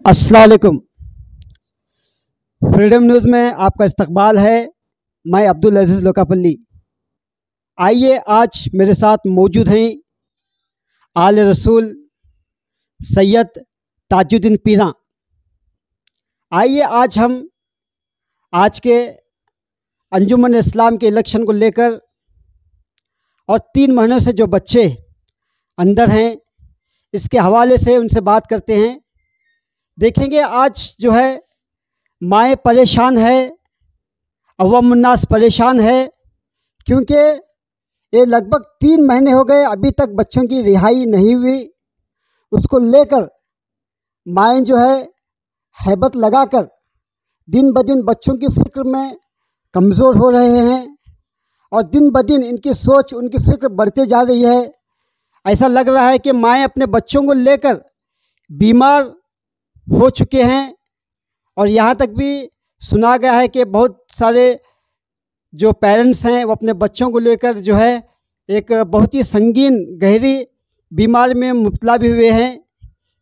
السلام علیکم۔ Freedom news میں آپ کا استقبال ہے۔ میں عبدالعزیز لوکاپلی۔ آئیے، آج میرے ساتھ موجود ہیں آل رسول سید تاج الدین پیراں۔ آئیے آج ہم آج کے انجمن اسلام کے الیکشن کو لے کر اور 3 مہینوں سے جو بچے اندر ہیں اس کے حوالے سے ان سے بات کرتے ہیں۔ دیکھیں گے آج جو ہے مائیں پریشان ہے، عوام الناس پریشان ہے، کیونکہ یہ لگ بھگ 3 مہینے ہو گئے ابھی تک بچوں کی رہائی نہیں ہوئی۔ اس کو لے کر مائیں جو ہے ہیبت لگا کر دن بدن بچوں کی فکر میں کمزور ہو رہے ہیں، اور دن بدن ان کی سوچ، ان کی فکر بڑھتے جا رہی ہے۔ ایسا لگ رہا ہے کہ مائیں اپنے بچوں کو لے کر بیمار ہو چکے ہیں، اور یہاں تک بھی سنا گیا ہے کہ بہت سارے جو پیرنٹس ہیں وہ اپنے بچوں کو لے کر جو ہے ایک بہت ہی سنگین گہری بیماری میں مبتلا بھی ہوئے ہیں۔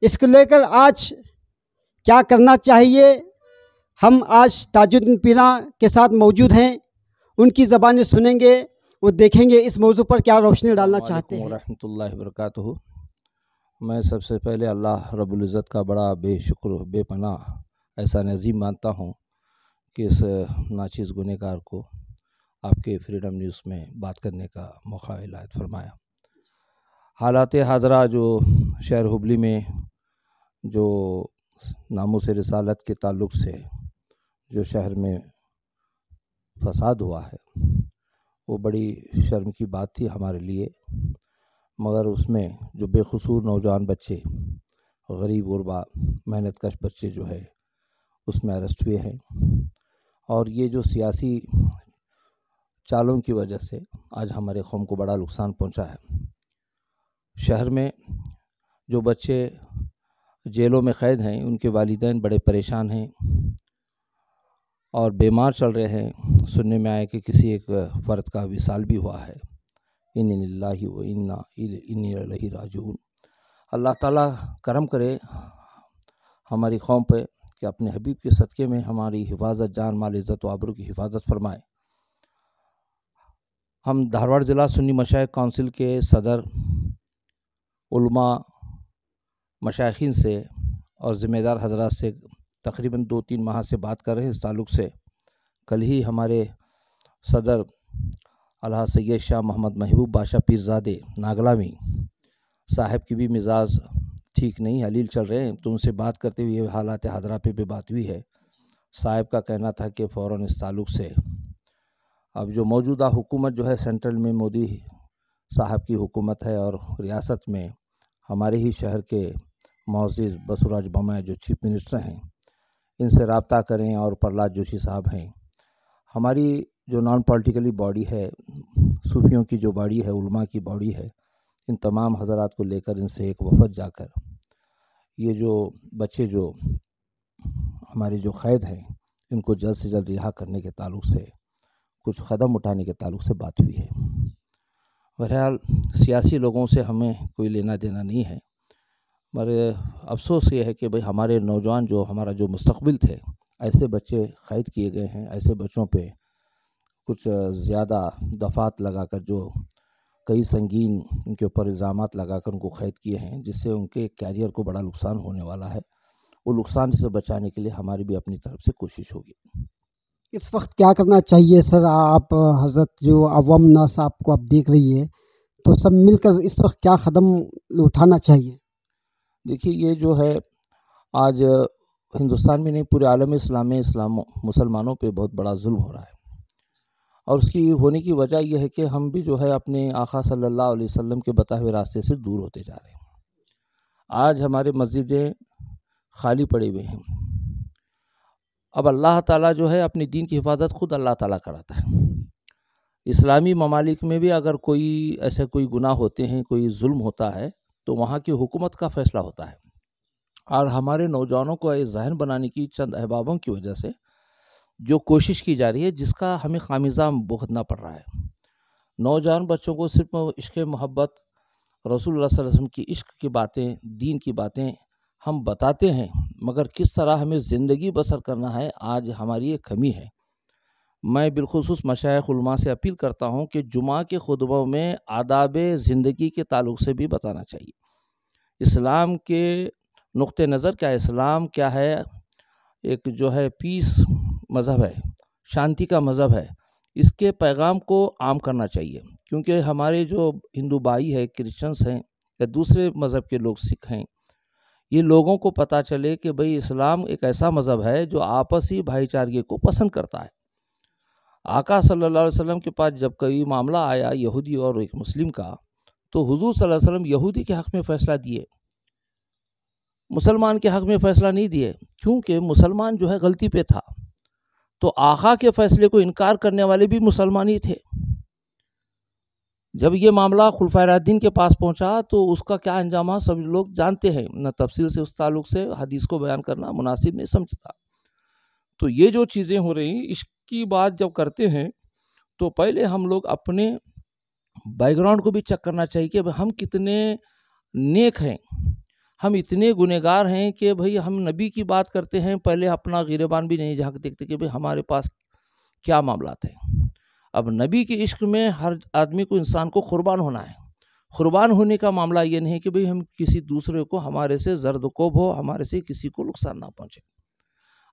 اس کو لے کر آج کیا کرنا چاہیے، ہم آج تاج الدین پیراں کے ساتھ موجود ہیں، ان کی زبانیں سنیں گے، وہ دیکھیں گے اس موضوع پر کیا روشنی ڈالنا چاہتے ہیں۔ ورحمۃ اللہ وبرکاتہ۔ میں سب سے پہلے اللہ رب العزت کا بڑا بے شکر بے پناہ احسان عظیم مانتا ہوں کہ اس ناچیز گنہگار کو آپ کے فریڈم نیوز میں بات کرنے کا موقع عنایت فرمایا۔ حالات حاضرہ جو شہر ہبلی میں جو ناموس رسالت کے تعلق سے جو شہر میں فساد ہوا ہے وہ بڑی شرم کی بات تھی ہمارے لیے، مگر اس میں جو بے قصور نوجوان بچے، غریب غربا، محنت کش بچے جو ہے اس میں اریسٹ ہوئے ہیں، اور یہ جو سیاسی چالوں کی وجہ سے آج ہمارے قوم کو بڑا نقصان پہنچا ہے۔ شہر میں جو بچے جیلوں میں قید ہیں ان کے والدین بڑے پریشان ہیں اور بیمار چل رہے ہیں۔ سننے میں آیا کہ کسی ایک فرد کا وصال بھی ہوا ہے۔ اِنَّ لِلَّهِ وَإِنَّا إِلَيْهِ راجعون۔ اللہ تعالیٰ کرم کرے ہماری قوم پہ کہ اپنے حبیب کے صدقے میں ہماری حفاظت، جان مال عزت و آبرو کی حفاظت فرمائے۔ ہم دھارواڑ ضلع سنی مشائخ کونسل کے صدر، علماء، مشائخین سے اور ذمہ دار حضرات سے تقریباً 2-3 ماہ سے بات کر رہے ہیں اس تعلق سے۔ کل ہی ہمارے صدر الحاج سید شاہ محمد محبوب بادشاہ پیرزادے ناگلامی صاحب کی بھی مزاج ٹھیک نہیں، علیل چل رہے ہیں، تو ان سے بات کرتے ہوئے حالات حاضرہ پہ بھی بات ہوئی ہے۔ صاحب کا کہنا تھا کہ فوراً اس تعلق سے اب جو موجودہ حکومت جو ہے سینٹرل میں مودی صاحب کی حکومت ہے، اور ریاست میں ہمارے ہی شہر کے معزز بسوراج بومائے جو چیف منسٹر ہیں، ان سے رابطہ کریں، اور پرہلاد جوشی صاحب ہیں۔ ہماری جو نان پولیٹیکلی باڈی ہے، صوفیوں کی جو باڈی ہے، علماء کی باڈی ہے، ان تمام حضرات کو لے کر ان سے ایک وفد جا کر یہ جو بچے جو ہمارے جو قید ہیں ان کو جلد سے جلد رہا کرنے کے تعلق سے کچھ قدم اٹھانے کے تعلق سے بات ہوئی ہے۔ بہرحال سیاسی لوگوں سے ہمیں کوئی لینا دینا نہیں ہے، مگر افسوس یہ ہے کہ بھئی ہمارے نوجوان جو ہمارا جو مستقبل تھے، ایسے بچے قید کیے گئے ہیں۔ ایسے بچوں پہ کچھ زیادہ دفعات لگا کر جو کئی سنگین ان کے اوپر الزامات لگا کر ان کو قید کیے ہیں، جس سے ان کے کیریئر کو بڑا نقصان ہونے والا ہے۔ وہ نقصان سے بچانے کے لیے ہماری بھی اپنی طرف سے کوشش ہوگی۔ اس وقت کیا کرنا چاہیے سر؟ آپ حضرت جو عوام الناس آپ کو آپ دیکھ رہی ہے، تو سب مل کر اس وقت کیا قدم اٹھانا چاہیے؟ دیکھیے، یہ جو ہے آج ہندوستان میں نہیں پورے عالم اسلام میں مسلمانوں پہ بہت بڑا ظلم ہو رہا ہے، اور اس کی ہونے کی وجہ یہ ہے کہ ہم بھی جو ہے اپنے آقا صلی اللہ علیہ وسلم کے بتائے ہوئے راستے سے دور ہوتے جا رہے ہیں۔ آج ہمارے مسجدیں خالی پڑے ہوئے ہیں۔ اب اللہ تعالیٰ جو ہے اپنے دین کی حفاظت خود اللہ تعالیٰ کراتا ہے۔ اسلامی ممالک میں بھی اگر کوئی ایسے کوئی گناہ ہوتے ہیں، کوئی ظلم ہوتا ہے، تو وہاں کی حکومت کا فیصلہ ہوتا ہے، اور ہمارے نوجوانوں کو یہ ذہن بنانے کی چند احبابوں کی وجہ سے جو کوشش کی جا رہی ہے، جس کا ہمیں خمیازہ بھگتنا پڑ رہا ہے۔ نوجوان بچوں کو صرف عشق محبت، رسول اللہ صلی اللہ علیہ وسلم کی عشق کی باتیں، دین کی باتیں ہم بتاتے ہیں، مگر کس طرح ہمیں زندگی بسر کرنا ہے، آج ہماری یہ کمی ہے۔ میں بالخصوص مشائخ علماء سے اپیل کرتا ہوں کہ جمعہ کے خطبوں میں آداب زندگی کے تعلق سے بھی بتانا چاہیے۔ اسلام کے نقطہ نظر کیا ہے، اسلام کیا ہے، ایک جو ہے پیس مذہب ہے، شانتی کا مذہب ہے، اس کے پیغام کو عام کرنا چاہیے، کیونکہ ہمارے جو ہندو بھائی ہیں، کرسچنس ہیں یا دوسرے مذہب کے لوگ، سکھ ہیں، یہ لوگوں کو پتہ چلے کہ بھئی اسلام ایک ایسا مذہب ہے جو آپسی بھائی چارگی کو پسند کرتا ہے۔ آقا صلی اللہ علیہ وسلم کے پاس جب کوئی معاملہ آیا یہودی اور ایک مسلم کا، تو حضور صلی اللہ علیہ وسلم یہودی کے حق میں فیصلہ دیے، مسلمان کے حق میں فیصلہ نہیں دیے، کیونکہ مسلمان جو ہے غلطی پہ تھا، تو آقا کے فیصلے کو انکار کرنے والے بھی مسلمان ہی تھے۔ جب یہ معاملہ خلفائے راشدین کے پاس پہنچا تو اس کا کیا انجام ہوا سب لوگ جانتے ہیں، نہ تفصیل سے اس تعلق سے حدیث کو بیان کرنا مناسب نہیں سمجھتا۔ تو یہ جو چیزیں ہو رہی ہیں، اس کی بات جب کرتے ہیں تو پہلے ہم لوگ اپنے بیک گراؤنڈ کو بھی چیک کرنا چاہیے کہ ہم کتنے نیک ہیں، ہم اتنے گنہگار ہیں کہ بھئی ہم نبی کی بات کرتے ہیں، پہلے اپنا گریبان بھی نہیں جھانک دیکھتے کہ بھئی ہمارے پاس کیا معاملات ہیں۔ اب نبی کے عشق میں ہر آدمی کو، انسان کو قربان ہونا ہے۔ قربان ہونے کا معاملہ یہ نہیں کہ بھئی ہم کسی دوسرے کو، ہمارے سے زرد کوب ہو، ہمارے سے کسی کو نقصان نہ پہنچے۔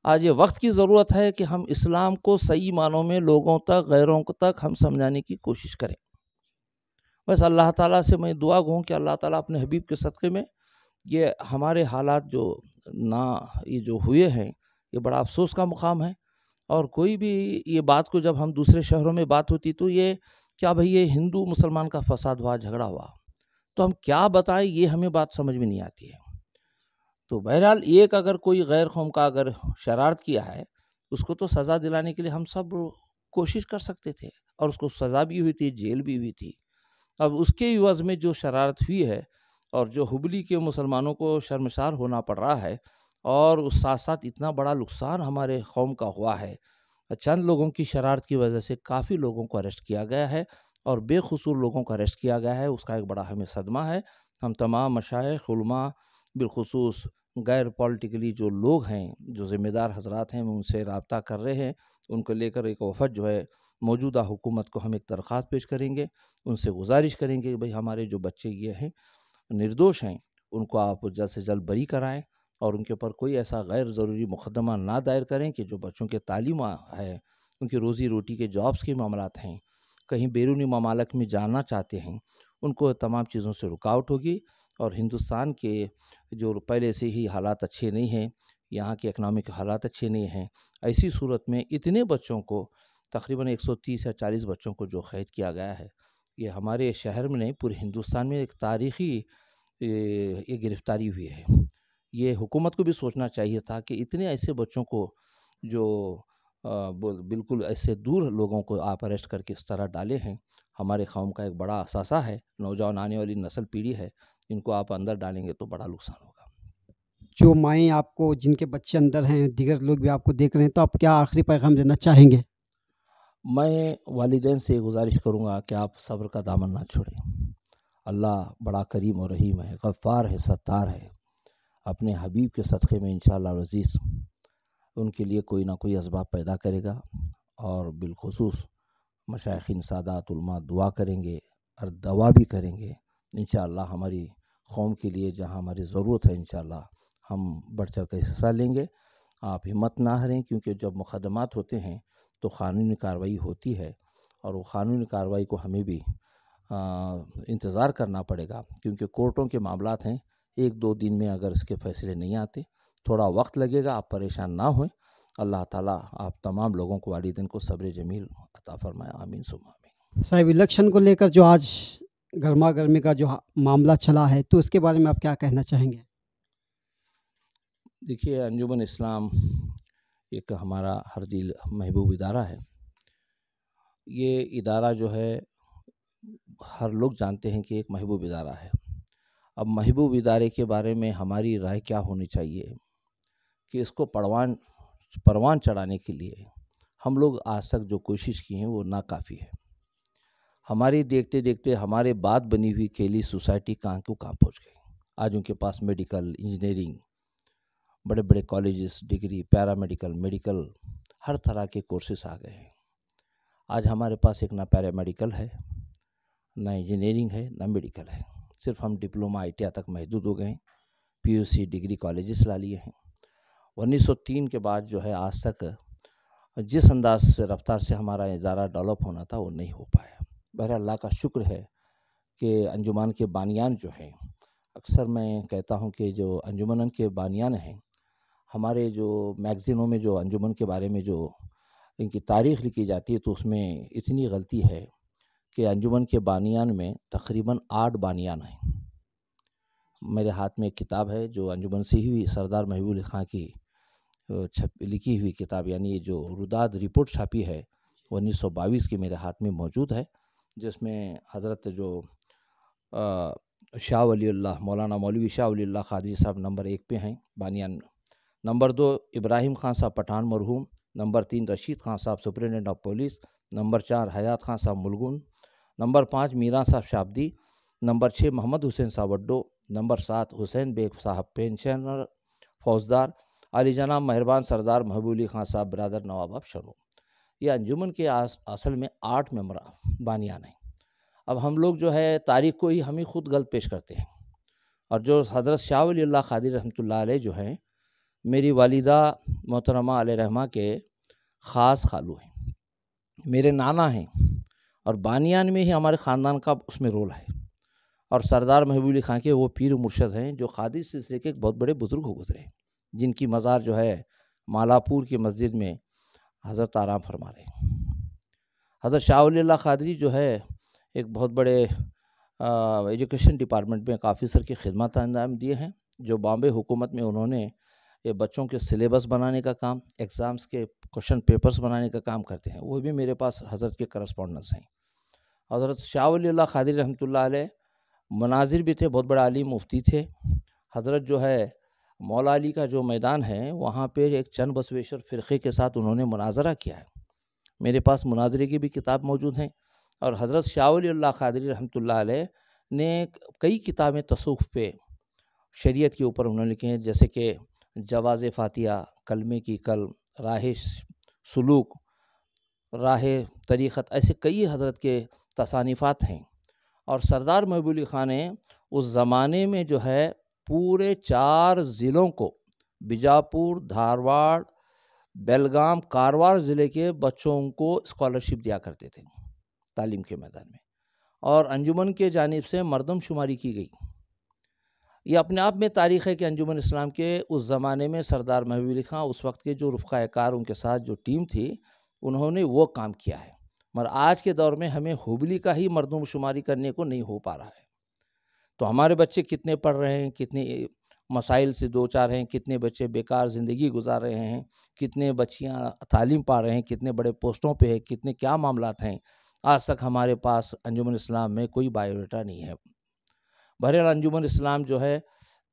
آج یہ وقت کی ضرورت ہے کہ ہم اسلام کو صحیح معنوں میں لوگوں تک، غیروں تک ہم سمجھانے کی کوشش کریں۔ بس اللہ تعالیٰ سے میں دعا گوں کہ اللہ تعالیٰ اپنے حبیب کے صدقے میں یہ ہمارے حالات یہ جو ہوئے ہیں، یہ بڑا افسوس کا مقام ہے۔ اور کوئی بھی یہ بات کو جب ہم دوسرے شہروں میں بات ہوتی تو یہ کیا بھئی یہ ہندو مسلمان کا فساد ہوا، جھگڑا ہوا، تو ہم کیا بتائیں، یہ ہمیں بات سمجھ میں نہیں آتی ہے۔ تو بہرحال ایک اگر کوئی غیر قوم کا اگر شرارت کیا ہے، اس کو تو سزا دلانے کے لیے ہم سب کوشش کر سکتے تھے، اور اس کو سزا بھی ہوئی تھی، جیل بھی ہوئی تھی۔ اب اس کے عوض میں جو شرارت ہوئی ہے، اور جو ہبلی کے مسلمانوں کو شرمسار ہونا پڑ رہا ہے، اور اس ساتھ ساتھ اتنا بڑا نقصان ہمارے قوم کا ہوا ہے، چند لوگوں کی شرارت کی وجہ سے کافی لوگوں کو اریسٹ کیا گیا ہے، اور بے قصور لوگوں کو اریسٹ کیا گیا ہے، اس کا ایک بڑا ہمیں صدمہ ہے۔ ہم تمام مشائخ، علماء، بالخصوص غیر پولیٹیکلی جو لوگ ہیں، جو ذمہ دار حضرات ہیں، ان سے رابطہ کر رہے ہیں، ان کو لے کر ایک وفد جو ہے موجودہ حکومت کو ہم ایک درخواست پیش کریں گے، ان سے گزارش کریں گے کہ بھئی ہمارے جو بچے یہ ہیں نردوش ہیں، ان کو آپ جلد سے جلد بری کرائیں، اور ان کے اوپر کوئی ایسا غیر ضروری مقدمہ نہ دائر کریں کہ جو بچوں کے تعلیم ہے، ان کی روزی روٹی کے جابس کے معاملات ہیں، کہیں بیرونی ممالک میں جانا چاہتے ہیں، ان کو تمام چیزوں سے رکاوٹ ہوگی۔ اور ہندوستان کے جو پہلے سے ہی حالات اچھے نہیں ہیں، یہاں کے اکنامک حالات اچھے نہیں ہیں، ایسی صورت میں اتنے بچوں کو، تقریباً 130 یا 40 بچوں کو جو قید کیا گیا ہے، یہ ہمارے شہر میں نہیں، پورے ہندوستان میں ایک تاریخی یہ گرفتاری ہوئی ہے۔ یہ حکومت کو بھی سوچنا چاہیے تھا کہ اتنے ایسے بچوں کو جو بالکل ایسے دور لوگوں کو آپ اریسٹ کر کے اس طرح ڈالے ہیں، ہمارے قوم کا ایک بڑا اثاثہ ہے، نوجوان آنے والی نسل پیڑھی ہے، ان کو آپ اندر ڈالیں گے تو بڑا نقصان ہوگا۔ جو مائیں آپ کو، جن کے بچے اندر ہیں، دیگر لوگ بھی آپ کو دیکھ رہے ہیں، تو آپ کیا آخری پیغام دینا چاہیں گے؟ میں والدین سے گزارش کروں گا کہ آپ صبر کا دامن نہ چھوڑیں۔ اللہ بڑا کریم اور رحیم ہے، غفار ہے، ستار ہے۔ اپنے حبیب کے صدقے میں انشاءاللہ العزیز ان کے لیے کوئی نہ کوئی اسباب پیدا کرے گا، اور بالخصوص مشائخین، سادات، علماء دعا کریں گے اور دعا بھی کریں گے۔ انشاءاللہ ہماری قوم کے لیے جہاں ہماری ضرورت ہے، انشاءاللہ ہم بڑھ چڑھ کر حصہ لیں گے۔ آپ ہمت نہ ہاریں، کیونکہ جب مقدمات ہوتے ہیں تو قانونی کارروائی ہوتی ہے، اور وہ قانونی کارروائی کو ہمیں بھی انتظار کرنا پڑے گا، کیونکہ کورٹوں کے معاملات ہیں، 1-2 دن میں اگر اس کے فیصلے نہیں آتے، تھوڑا وقت لگے گا، آپ پریشان نہ ہوئیں۔ اللہ تعالیٰ آپ تمام لوگوں کو، والدین کو صبر جمیل عطا فرمائے، آمین ثم آمین۔ صاحب، الیکشن کو لے کر جو آج گرما گرمی کا جو معاملہ چلا ہے، تو اس کے بارے میں آپ کیا کہنا چاہیں گے؟ دیکھیے، انجمن اسلام ایک ہمارا ہر دل محبوب ادارہ ہے۔ یہ ادارہ جو ہے ہر لوگ جانتے ہیں کہ ایک محبوب ادارہ ہے۔ اب محبوب ادارے کے بارے میں ہماری رائے کیا ہونی چاہیے کہ اس کو پروان چڑھانے کے لیے ہم لوگ آج تک جو کوشش کی ہیں وہ ناکافی ہے۔ ہماری دیکھتے دیکھتے ہمارے بعد بنی ہوئی کھیلی سوسائٹی کہاں کو کہاں پہنچ گئی۔ آج ان کے پاس میڈیکل، انجینئرنگ بڑے بڑے کالجز، ڈگری، پیرامیڈیکل، میڈیکل، ہر طرح کے کورسز آ گئے ہیں۔ آج ہمارے پاس ایک نہ پیرامیڈیکل ہے، نہ انجینئرنگ ہے، نہ میڈیکل ہے، صرف ہم ڈپلوما ITI تک محدود ہو گئے ہیں، PUC ڈگری کالجز لا لیے ہیں۔ 1903 کے بعد جو ہے آج تک جس انداز سے رفتار سے ہمارا ادارہ ڈیولپ ہونا تھا وہ نہیں ہو پایا۔ بہرحال اللہ کا شکر ہے کہ انجمن کے بانیان جو ہیں، اکثر میں کہتا ہوں کہ جو انجمن کے بانیان ہیں، ہمارے جو میگزینوں میں جو انجمن کے بارے میں جو ان کی تاریخ لکھی جاتی ہے تو اس میں اتنی غلطی ہے کہ انجمن کے بانیان میں تقریباً 8 بانیان ہیں۔ میرے ہاتھ میں ایک کتاب ہے جو انجمن سے ہی ہوئی، سردار محبوب علی خان کی لکھی ہوئی کتاب، یعنی یہ جو روداد رپورٹ چھاپی ہے 1922 کی، میرے ہاتھ میں موجود ہے، جس میں حضرت جو شاہ ولی اللہ، مولانا مولوی شاہ ولی اللہ قادری صاحب نمبر 1 پہ ہیں بانیان، نمبر 2 ابراہیم خان صاحب پٹھان مرحوم، نمبر 3 رشید خان صاحب سپرنٹینڈنٹ آف پولیس، نمبر 4 حیات خان صاحب ملگون، نمبر 5 میران صاحب شابدی، نمبر 6 محمد حسین صاحب وڈو، نمبر 7 حسین بیگ صاحب پینشنر فوجدار، علی جناب مہربان سردار محبوب علی خان صاحب برادر نواب آف شنو۔ یہ انجمن کے اصل میں 8 ممبران بانیان ہیں۔ اب ہم لوگ جو ہے تاریخ کو ہی ہم ہی خود غلط پیش کرتے ہیں، اور جو حضرت شاہ ولی اللہ قادری رحمۃ اللہ علیہ جو ہیں میری والدہ محترمہ علیہ رحمہ کے خاص خالو ہیں، میرے نانا ہیں، اور بانیان میں ہی ہمارے خاندان کا اس میں رول ہے، اور سردار محبوب علی خان کے وہ پیر مرشد ہیں جو قادری سلسلے کے ایک بہت بڑے بزرگ ہو گزرے ہیں، جن کی مزار جو ہے مالاپور کی مسجد میں حضرت آرام فرما رہے ہیں۔ حضرت شاہ ولی اللہ قادری جو ہے ایک بہت بڑے ایجوکیشن ڈپارٹمنٹ میں ایک آفیسر کی خدمات انجام دیے ہیں، جو بامبے حکومت میں انہوں نے یہ بچوں کے سلیبس بنانے کا کام، ایگزامز کے کوشچن پیپرز بنانے کا کام کرتے ہیں، وہ بھی میرے پاس حضرت کے کرسپونڈنس ہیں۔ حضرت شاہ ولی اللہ قادری رحمۃ اللہ علیہ مناظر بھی تھے، بہت بڑے عالم مفتی تھے۔ حضرت جو ہے مولا علی کا جو میدان ہے وہاں پہ ایک چند بسویشور فرقے کے ساتھ انہوں نے مناظرہ کیا ہے، میرے پاس مناظرے کی بھی کتاب موجود ہیں۔ اور حضرت شاہ ولی اللہ قادری رحمۃ اللہ علیہ نے کئی کتابیں تصوف پہ، شریعت کے اوپر انہوں نے لکھے ہیں، جیسے کہ جواز فاتحہ، کلمے کی کل، راہ سلوک، راہ طریقت، ایسے کئی حضرت کے تصانیفات ہیں۔ اور سردار محبوب علی خان نے اس زمانے میں جو ہے پورے 4 ضلعوں کو، بیجاپور، دھارواڑ، بیلگام، کارواڑ ضلع کے بچوں کو اسکالرشپ دیا کرتے تھے تعلیم کے میدان میں، اور انجمن کے جانب سے مردم شماری کی گئی۔ یہ اپنے آپ میں تاریخ ہے کہ انجمن اسلام کے اس زمانے میں سردار محبوب علی خان، اس وقت کے جو رفقائے کار ان کے ساتھ جو ٹیم تھی، انہوں نے وہ کام کیا ہے، مگر آج کے دور میں ہمیں ہوبلی کا ہی مردم شماری کرنے کو نہیں ہو پا رہا ہے۔ تو ہمارے بچے کتنے پڑھ رہے ہیں، کتنے مسائل سے دو چار ہیں، کتنے بچے بیکار زندگی گزار رہے ہیں، کتنے بچیاں تعلیم پا رہے ہیں، کتنے بڑے پوسٹوں پہ ہیں، کتنے کیا معاملات ہیں، آج تک ہمارے پاس انجمن اسلام میں کوئی بایو ڈیٹا نہیں ہے۔ بہرحال انجمن اسلام جو ہے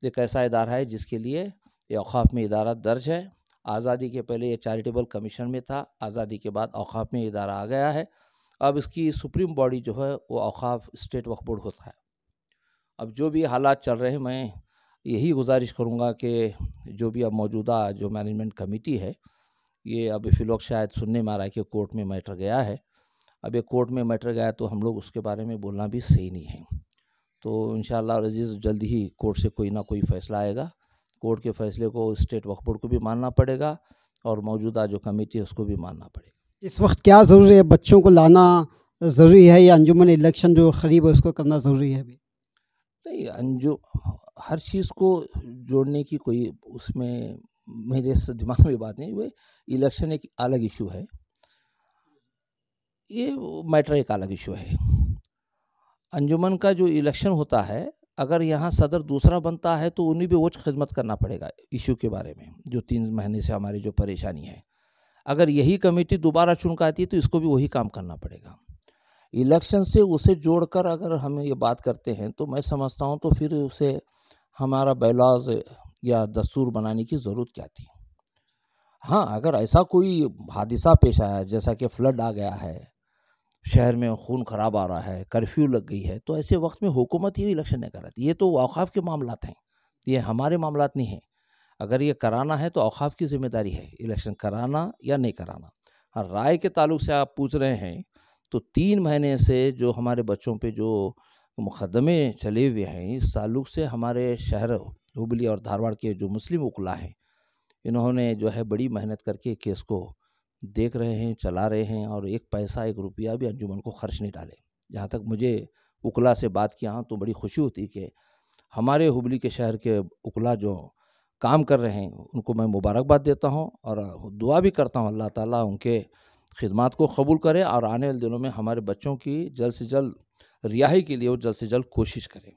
ایک ایسا ادارہ ہے جس کے لیے یہ اوقاف میں ادارہ درج ہے۔ آزادی کے پہلے یہ چیریٹیبل کمیشن میں تھا، آزادی کے بعد اوقاف میں ادارہ آ گیا ہے۔ اب اس کی سپریم باڈی جو ہے وہ اوقاف اسٹیٹ وقف بورڈ ہوتا ہے۔ اب جو بھی حالات چل رہے ہیں، میں یہی گزارش کروں گا کہ جو بھی اب موجودہ جو مینجمنٹ کمیٹی ہے، یہ اب فی الوقت شاید سننے میں آ رہا ہے کہ کورٹ میں میٹر گیا ہے۔ اب یہ کورٹ میں میٹر گیا تو ہم لوگ اس کے بارے میں بولنا بھی صحیح نہیں ہے، تو انشاءاللہ عزیز جلد ہی کورٹ سے کوئی نہ کوئی فیصلہ آئے گا۔ کورٹ کے فیصلے کو اسٹیٹ وقف بورڈ کو بھی ماننا پڑے گا، اور موجودہ جو کمیٹی ہے اس کو بھی ماننا پڑے گا۔ اس وقت کیا ضروری ہے؟ بچوں کو لانا ضروری ہے یا انجمن الیکشن جو قریب ہے اس کو کرنا ضروری ہے ابھی؟ نہیں، ہر چیز کو جوڑنے کی کوئی اس میں میرے دماغ میں بات نہیں، وہ الیکشن ایک الگ ایشو ہے، یہ میٹر ایک الگ ایشو ہے۔ انجمن کا جو الیکشن ہوتا ہے، اگر یہاں صدر دوسرا بنتا ہے تو انہیں بھی وہ خدمت کرنا پڑے گا ایشو کے بارے میں، جو 3 مہینے سے ہماری جو پریشانی ہے۔ اگر یہی کمیٹی دوبارہ چن کے آتی ہے تو اس کو بھی وہی کام کرنا پڑے گا۔ الیکشن سے اسے جوڑ کر اگر ہم یہ بات کرتے ہیں تو میں سمجھتا ہوں تو پھر اسے ہمارا بیلاز یا دستور بنانے کی ضرورت کیا تھی۔ ہاں، اگر ایسا کوئی حادثہ پیش آیا جیسا کہ فلڈ آ گیا ہے، شہر میں خون خراب آ رہا ہے، کرفیو لگ گئی ہے، تو ایسے وقت میں حکومت ہی الیکشن نہیں کراتی۔ یہ تو اوقاف کے معاملات ہیں، یہ ہمارے معاملات نہیں ہیں۔ اگر یہ کرانا ہے تو اوقاف کی ذمہ داری ہے الیکشن کرانا یا نہیں کرانا. ہاں، رائے کے تعلق سے آپ پوچھ رہے ہیں تو 3 مہینے سے جو ہمارے بچوں پہ جو مقدمے چلے ہوئے ہیں، اس تعلق سے ہمارے شہر ہبلی اور دھارواڑ کے جو مسلم وکلا ہیں، انہوں نے جو ہے بڑی محنت کر کے کیس کو دیکھ رہے ہیں، چلا رہے ہیں، اور ایک پیسہ ایک روپیہ بھی انجمن کو خرچ نہیں ڈالے. جہاں تک مجھے وکلا سے بات کیا ہوں تو بڑی خوشی ہوتی کہ ہمارے ہبلی کے شہر کے وکلا جو کام کر رہے ہیں ان کو میں مبارکباد دیتا ہوں اور دعا بھی کرتا ہوں اللہ تعالیٰ ان کے خدمات کو قبول کرے اور آنے والے دنوں میں ہمارے بچوں کی جلد سے جلد رہائی کے لیے وہ جلد سے جلد کوشش کریں.